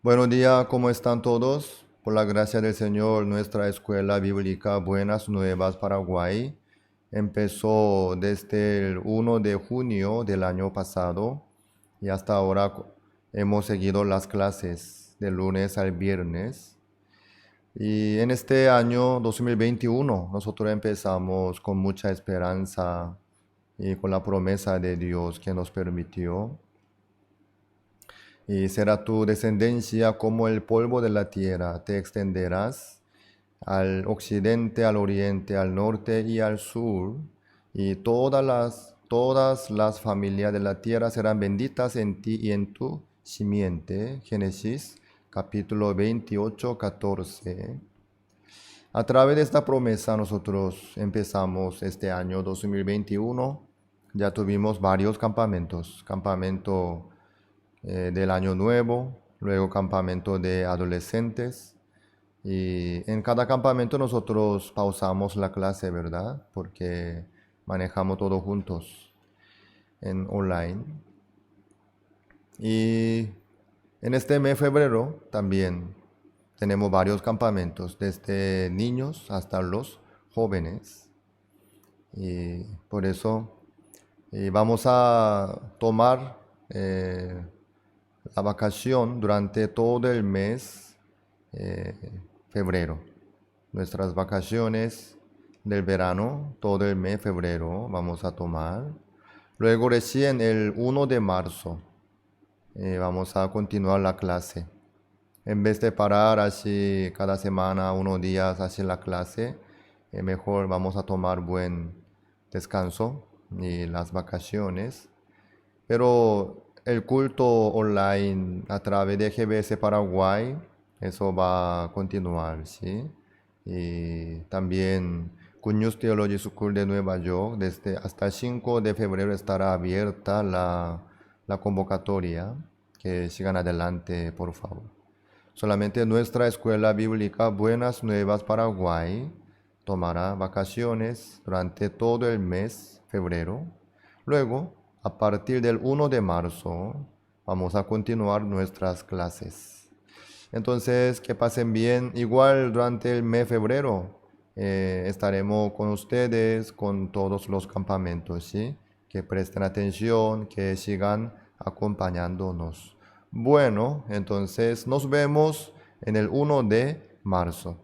Buenos días, ¿cómo están todos? Por la gracia del Señor, nuestra escuela bíblica Buenas Nuevas Paraguay empezó desde el 1 de junio del año pasado y hasta ahora hemos seguido las clases de lunes al viernes. Y en este año 2021 nosotros empezamos con mucha esperanza y con la promesa de Dios que nos permitió. Y será tu descendencia como el polvo de la tierra, te extenderás al occidente, al oriente, al norte y al sur, y todas las familias de la tierra serán benditas en ti y en tu simiente. Génesis capítulo 28, 14. A través de esta promesa nosotros empezamos este año 2021. Ya tuvimos varios campamentos. Campamento del Año Nuevo, luego campamento de adolescentes. Y en cada campamento nosotros pausamos la clase, ¿verdad? Porque manejamos todo juntos en online. Y en este mes de febrero también tenemos varios campamentos, desde niños hasta los jóvenes. Y por eso vamos a tomar la vacación durante todo el mes eh, febrero. Nuestras vacaciones del verano, todo el mes febrero vamos a tomar. Luego recién el 1 de marzo vamos a continuar la clase. En vez de parar así cada semana, unos días así la clase, mejor vamos a tomar buen descanso y las vacaciones. Pero el culto online a través de GBS Paraguay, eso va a continuar, ¿sí? Y también Good News Theology School de Nueva York, desde hasta el 5 de febrero estará abierta la convocatoria. Que sigan adelante, por favor. Solamente nuestra escuela bíblica Buenas Nuevas Paraguay tomará vacaciones durante todo el mes febrero. Luego, a partir del 1 de marzo, vamos a continuar nuestras clases. Entonces, que pasen bien. Igual durante el mes de febrero estaremos con ustedes, con todos los campamentos, ¿sí? Que presten atención, que sigan acompañándonos. Bueno, entonces nos vemos en el 1 de marzo.